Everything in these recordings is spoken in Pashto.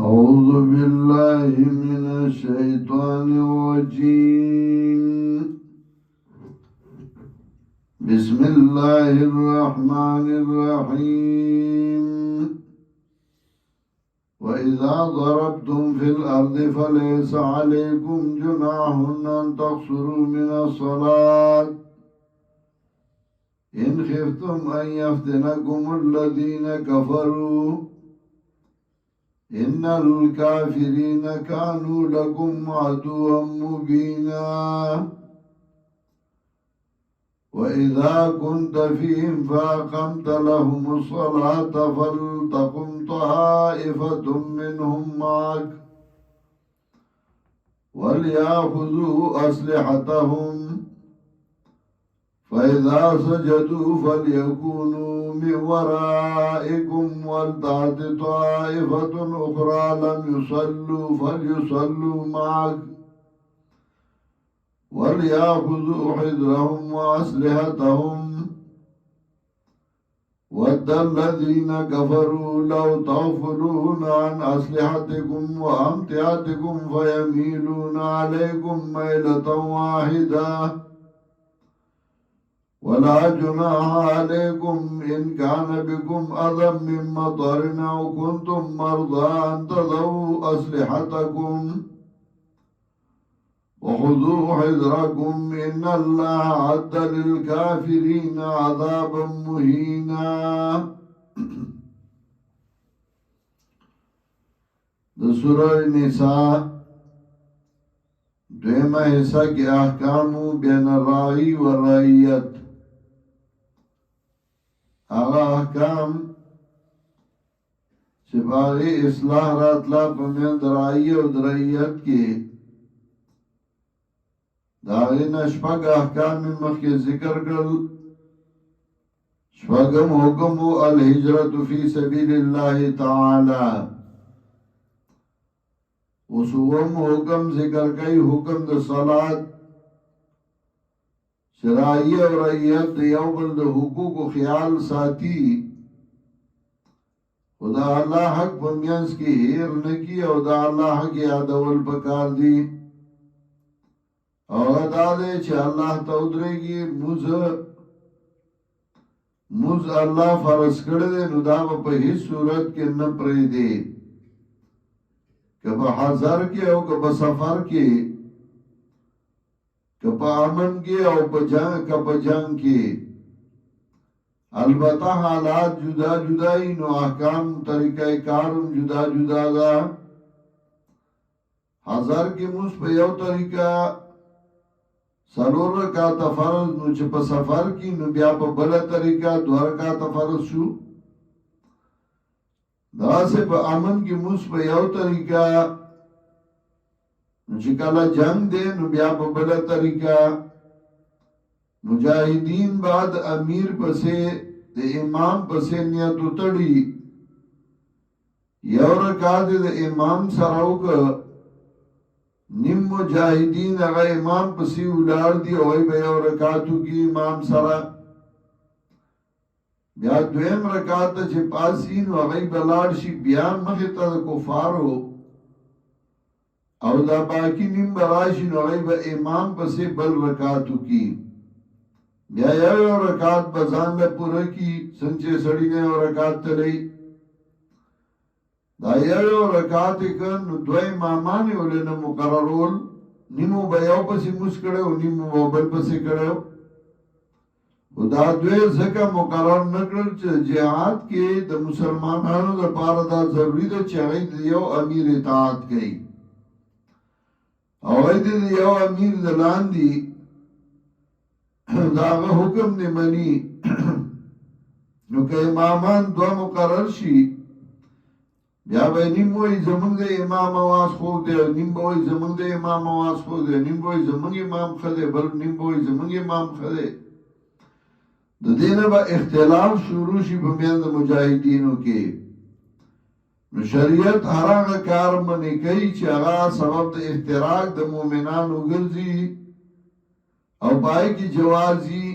أعوذ بالله من الشيطان الرجيم. بسم الله الرحمن الرحيم. وإذا ضربتم في الأرض فليس عليكم جناح أن تقصروا من الصلاة إن خفتم أن يفتنكم الذين كفروا إن الكافرين كانوا لكم عدوا مبينا. وإذا كنت فيهم فأقمت لهم الصلاة فلتقم طائفة منهم معك وليأخذوا أسلحتهم فإذا سجدوا فليكونوا من ورائكم ولتأت طائفة أخرى لم يصلوا فليصلوا معك وليأخذوا حذرهم وأسلحتهم ود الذين كفروا لو تغفلون عن أسلحتكم وأمتعتكم فيميلون عليكم ميلة واحدة ولا جناح عليكم إن كان بكم أذى من مطر أو كنتم مرضى أن تضعوا أسلحتكم وخذوا حذركم إن الله أعد للكافرين عذابا مهينا. سورة النساء دویمه حصہ کی احکامو بین الرائی و رائیت. آغا احکام چپاغی اصلاح راتلا پمیند رائی و درائیت کی داغین شپگ احکام مخی ذکر کرل. شپگم حکم الحجرت فی سبیل اللہ تعالی. وسوم حکم ذکر کئی حکم د صلات شرائی و رعیت یو بل د حقوق و خیال ساتھی خدا اللہ حق پمینس کی ہیر نکی او دا اللہ حق یادول پکار دی او ادا دے چھ اللہ تودرے گی موز اللہ فرض کردے نو دا پا ہی صورت کے نپرے دے کبا حضر کے او کبا سفر کے کبا امن کے او کبا جنگ کے. البتہ حالات جدا جدائی نو احکام طریقہ کارم جدا جدا دا. حضر کے موس پہ یو طریقہ سلور رکعت فرض نو چھ پا سفر کی نو بیا پا بلا طریقہ 2 رکعت فرض شو. دا سے پا امن کی موس پا یو طریقہ نو چکالا جنگ دے نو بیا پا بلا طریقہ. مجاہدین بعد امیر پسے دے امام پسے نیتو تڑی یو رکعت دے امام سراؤک نیم مجاہدین اگا امام پسی اولار دی اوئی بے یو رکعتو کی امام سراؤک بیا دویم رکعت چه پاسین و غی بلار شی بیا مخیطا دا کفارو او دا باقی نیم براشین و غی با امام پسی بل رکعتو کی بیا یو رکعت بزان لپورا کی سنچے سڑی نے یو رکعت تلی دا یو رکعت کن دو امامانی اولی نمقررول نیمو با یو پسی موس کرے و نیمو با بل پسی کرے دا دوی زکا مقرر نکرل چه جہاد کے دا مسلمانانو دا پارا دا ضروری دا چاہی دا یو امیر اطاعت گئی او ایدی دا یو امیر دلان دی دا اغا حکم دی منی نو که امامان دو مقرر شی بیا بای نیم بوئی زمان دا امام آواز خوک دے نیم بوئی زمان دا امام آواز خوک دے نیم بوئی زمان امام خدے بل نیم بوئی زمان امام خدے د دینه با اختلاف شروع شي په میان د مجاهدینو کې. نو شریعت هر هغه کار منې کوي چې هغه سبب د احتراق د مؤمنانو ګرځي او پای کې جوازي.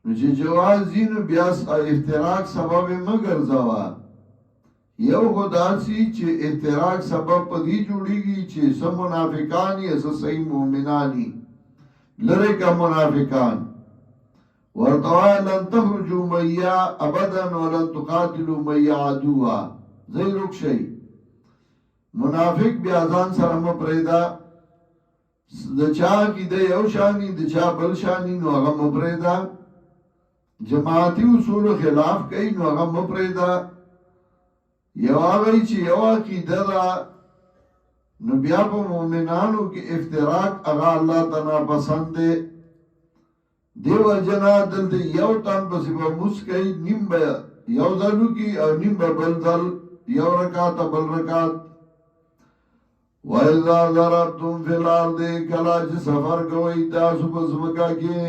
نو چې جوازي نو بیا احتراق سبب یې مه ګرځوه یو خداسی چې احتراق سبب پدی جوړیږي چې سم منافقانی اس صحیح مومنانی لره کا منافقان ورطوا لن تخرجوا میا ابدا ولن تقاتلوا میا عدوا زي رک شي منافق بیا ځان سره م پرېدا د چا کی د یو شانی د چا بل شانی نو هغه م پرېدا جماعتي اصول خلاف کوي نو هغه م پرېدا یو هغه چې یو عقیده ده نو بیا په مؤمنانو کې افتراق هغه الله تعالی پسند دی دیو جنا دلته یو تن پسې به مسکای نیم به یو ځلو کې او نیم به بل ځل یو رکعت بل رکعت وَإِذَا ضَرَبْتُمْ فِي الْأَرْضِ کله چې سفر کوئ تاسو په ځمکه کې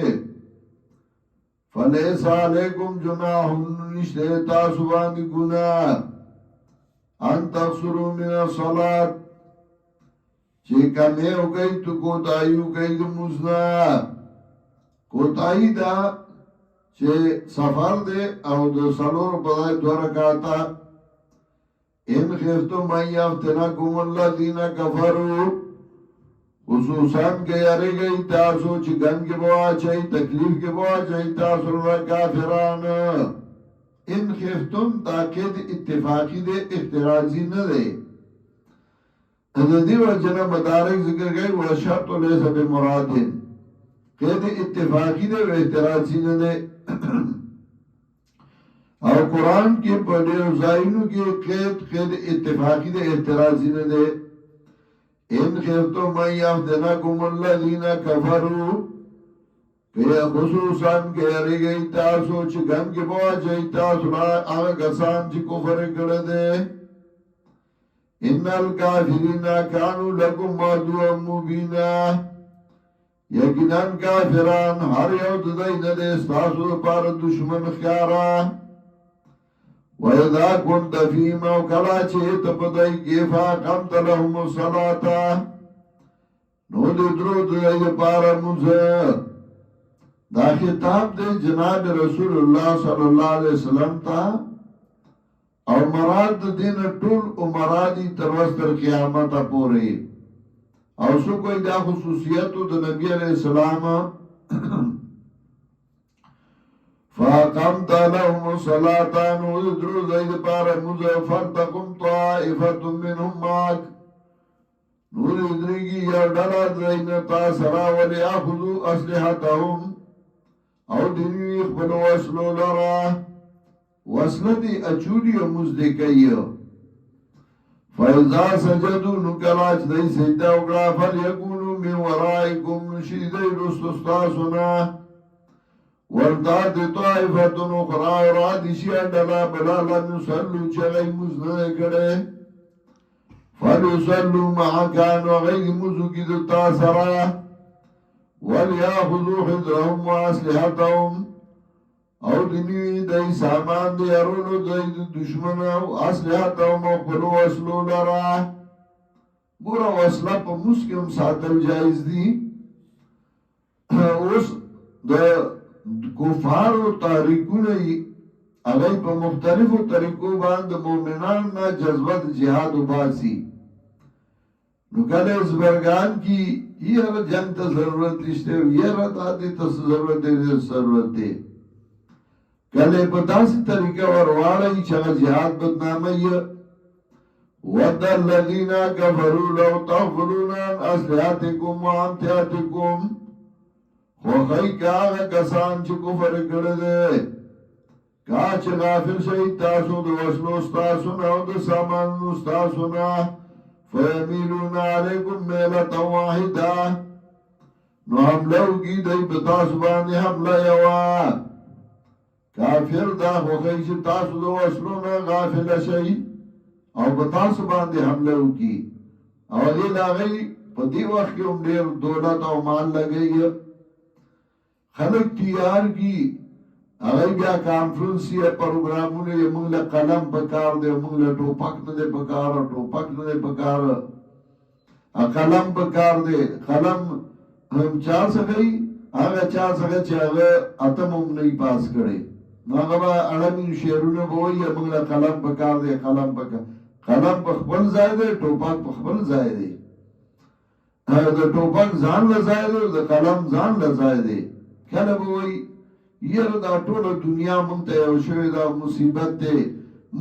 فَلَيْسَ عَلَيْكُمْ جُنَاحٌ نشته تاسو باندې ګناه ان تقصروا من الصلاة چې کمه وګی تو کوتایو کوي د مزنا کوتای دا چې سفر دے او د سلور بدای دو رکعاتا ان خفتم ان یفتنکم الذین کفروا خصوصا کہ یاری گئی تاسو چې ګن کې بوا چي تکلیف کې بوا چي تاسو را کافران ان خفتم تاکید اتفاقی دے اختراضی نه دے د دې وجنه مدارک ذکر کوي و شرط ليس بمراد قید اتفاقی دے و اختراضی نه دے او قرآن کې په ډېر ځایونو کې قید اتفاقی دے اختراضی نه دے ان خفتم من یفتنکم الذین کفروا کہ خصوصا کہ یاری گئی تاسو چې ګن کې بوا چي تاسو را هغه کسان چې کفر کړی دي ان الکافرین کانوا لکم عدوا مبینا یقینا کافران هر یو د دې نه تاسو لپاره دشمن ښکارا وَإِذَا كُنْتَ فِيهِمْ أَوْ كَلَا چې ته په دای کې فَأَقَمْتَ لَهُمُ الصَّلَاةَ نو دې درو دې لپاره مونږ دا خطاب دے جناب رسول اللہ صلی اللہ علیہ وسلم تا او مراد دین ټول عمرادی تروستر قیامت پوری او سو کوئی دا خصوصیتو دا نبی علیہ السلام فاقمت لهم الصلاة نودرو زید پار مزفر تقم طائفت منهم ماک نودرگی یا ڈالا زین تاسرا ولی اخذو اسلحتهم او دنوی خبلو وصلو لرا وصل دی اچولی و مزدکی فیضا سجدو نکلاچ دی سجدہ اگرا فلیکونو من ورائکم نشیدی رستستاسونا ورداد طائفتن اخرى ورادشی اندلا بلالا نسلو چغی مزدن کڑے فلیسلو محکان وغیر مزو کی دتا سرا وَلْيَأْخُذُوا حِذْرَهُمْ وَأَسْلِحَتَهُمْ او دنیوی دای سامان دی ارونو دای دشمن او اصلحتهم او خلو وصلو لرا گورا وصله پا مسکم ساتل جائز دی اوس دا کفارو تحریکونه اغای پا مختلفو طریقو باند مومنان نا جذبت جہاد و باسی نو کله ازبرگان کی یہ جنگ تا ضرورت نشتے یہ رتا دی تا ضرورت دی ضرورت دی کله پتا سی طریقہ ورواڑی چگہ جہاد بدنامی وَدَّ الَّذِينَ كَفَرُوا لَوْ تَغْفُلُونَ عَنْ أَسْلِحَتِكُمْ وَأَمْتِعَتِكُمْ خوخی کاغا کسان چی کفر کرده کاچ غافل شئی تاسو دو وصلو ستاسونا و دو سامانو ستاسونا فَيَمِيلُونَ عَلَيْكُمْ مِيلَةً وَاحِدًا نو حملو کی دی بتاسو باندی حملہ یوا کافر دا خوخی چی تاسو دو وصلونا غافل شئی او بتاسو باندی حملو کی او دی لاغی پا دی وقت کی ام دیر دولت او مال لگئی خلق تیار کی اگر بیا کانفرنسی پروگرامونه یې موږ له قلم پکار دی موږ له ټوپک نه پکار ټوپک نه پکار قلم پکار دی قلم هم چا څنګه هغه چا څنګه چې هغه اتم هم نه پاس کړي نو هغه به اړمین شعرونه به وایي موږ له قلم پکار دی قلم پکار قلم په خپل ځای دی ټوپک په خپل ځای دی د ټوپک ځان له ځای دی د قلم ځان له ځای دی کله به وایي یره دا ټوله دنیا مونږ ته یو شوې دا مصیبت دی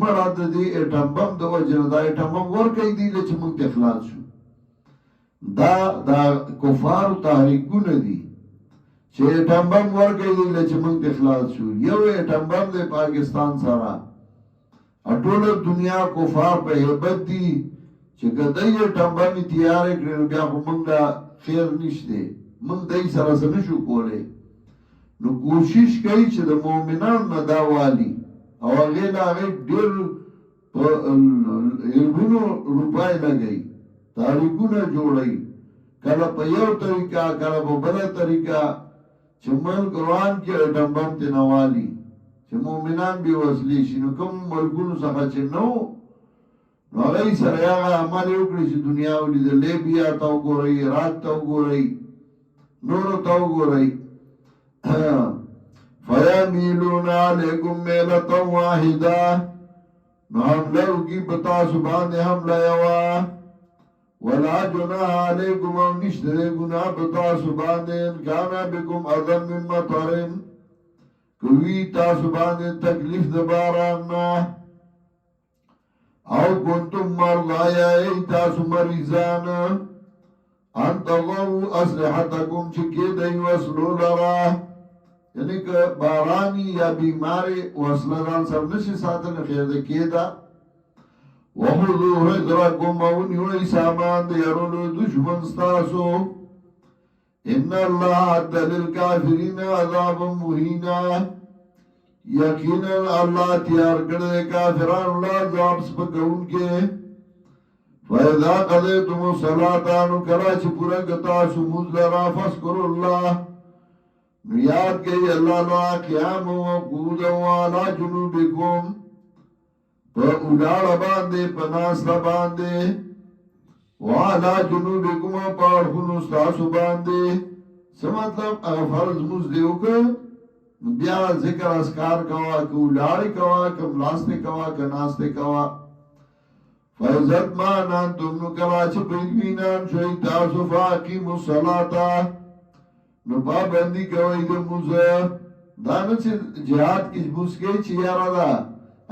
مړه د دې اټم بم د وجه نه دا اټم بم ورکوي دی چې مونږ ته خلاص شو دا کفارو تحریکونه دي چې اټم بم ورکوي دی چې مونږ ته خلاص شو یو اټم بم د پاکستان سره ټوله دنیا کفار په هیبت دي چې کدی اټم بم تیار کړي بیا خو مونږ خیر نشته مونږ دای سره څه نشو کولی نو کوشش کوي چې د مؤمنان نه دا والی او هغه لا هغه ډېر یلګونو روپای لګي تاریخونه جوړي کله په یو طریقه کله په بل طریقه چې ملک روان کې ډمبم ته نوالی چې مؤمنان به وسلی شي نو کوم ملکونو څخه چې نو هغه سره هغه عمل وکړي چې دنیا ولې لیبیا ته وګورئ عراق ته وګورئ نور ته وګورئ فیمیلون علیکم میلتا واحدا نو حملو کی بتا سبحان حملہ یوا ولا جناح علیکم او نشتر گناہ بتا سبحان کانا بکم اذن من مطرن کوئی تا سبحان تکلیف دبارانا او کنتم مرضایا ایتا سمریزان انت اللہ اسلحتکم چکی دی وصلو لرا یعنی که بارانی یا بیماری وصلدان سر نشی ساتن خیر دکی دا وخذو حضرکم ونیوی سامان دیرولو دشمن ستاسو ان اللہ عد للکافرین عذاب مہینا یقینا اللہ تیار کردے کافران اللہ عذاب سپکون کے فَإِذَا قَضَيْتُمُ الصَّلَاةَ نُ کلا چھ پورا گتا سموز لرا فَاسْكُرُوا اللَّهِ نو یاد کئی اللہ لوا قیام و قود و علا جنوبکم پا اڈاڑ باندے پناستا باندے وعلا جنوبکم پا اڑخون استاسو باندے سمطلب فرض مزدیو که بیا ذکر اسکار کوا که اڈاڑی کوا که ملاستے کوا که ناستے کوا فَإِذَتْ مَانَانْ تُمْ نُكَلَاچ پِدْوِینَانْ شُوِي تَاسُ فَاقِمُ الصَّلَاةَ نو پابندی کوي د موزه دا نه چې جهاد کې موس کې چې یاره دا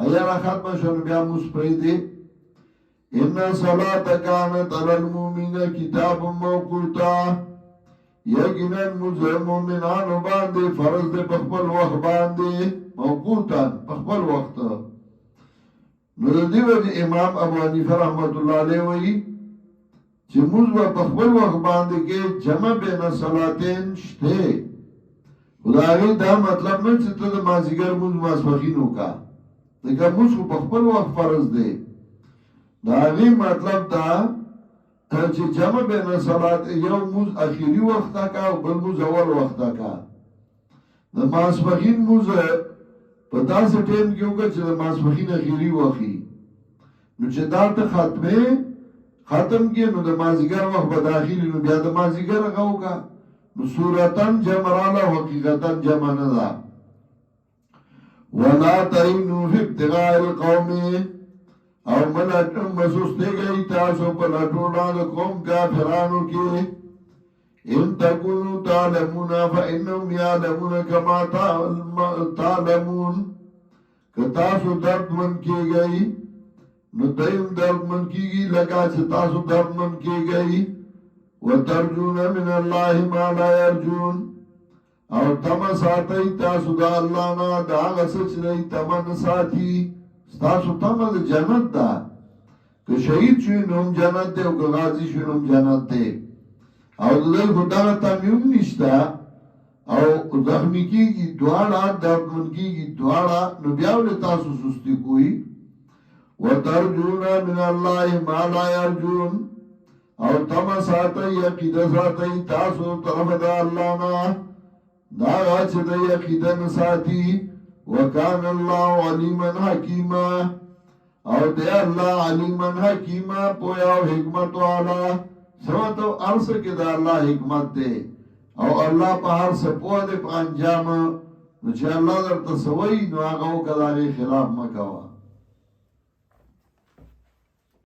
ایاره ختم شون بیا موس پرې دی ان صلاه کانت علی المؤمنین کتاب موقوتا یقینا موزه مؤمنانو باندې فرض دی په خپل وخت باندې موقوتا په خپل وخت نو د دې وجه امام ابو حنیفه رحمۃ اللہ علیہ وایي چې موږ په خپل وخت باندې کې جمع بین صلاتین شته خدای دا مطلب نه چې ته د مازیګر موږ ماسپخین وکا دغه موږ په خپل وخت فرض دی دا غي مطلب دا چې جمع بین صلات یو موږ اخیری وخت کا او بل موږ اول وخت کا د ماسپخین موږ په تاسو ټیم کې وکړه چې د ماسپخین اخیری وخت نو چې دا ته ختم کی نو د مازیګر وخت به داخلي نو بیا د مازیګر غو کا نو صورتن جمع رااله حقیقتن جمع نه ده ولا تینو فی ابتغاء القوم او ملاتم مسوسته گئی تاسو په لټولا د قوم کافرانو کې ان تکونو تعلمون فانهم يعلمون كما تعلمون که تاسو درد من کېږئ نو دیم درد من کیگی لگا چه تاسو درد من کی گئی و ترجون من اللہ ما لا یرجون او تم ساتی تاسو دا اللہ نا دا غسچ دی تمن ساتی تاسو تم دا جنت دا که شهید شوی نوم جنت دے او که غازی شوی نوم جنت دے او دا خدا تمیون نشتا او زخمی کیگی دوارا درد من کیگی دوارا نو بیاولی تاسو سستی کوئی وَتَرْجُونَ مِنَ اللَّهِ مَا لَا يَرْجُونَ او تم ساتی عقید ساتی تاسو طرف دا اللہ نا دا غاچ دا عقیدن ساتی وَكَانَ اللَّهُ عَلِيمًا حَكِيمًا او دے اللہ علیمًا حَكِيمًا پویا و حکمت والا سمتو عرص کے دا اللہ حکمت دے او اللہ پا ہر سے پوہ دے پا انجام نو چې الله درته سوي نو هغه وکړه د هغې خلاف مه کوه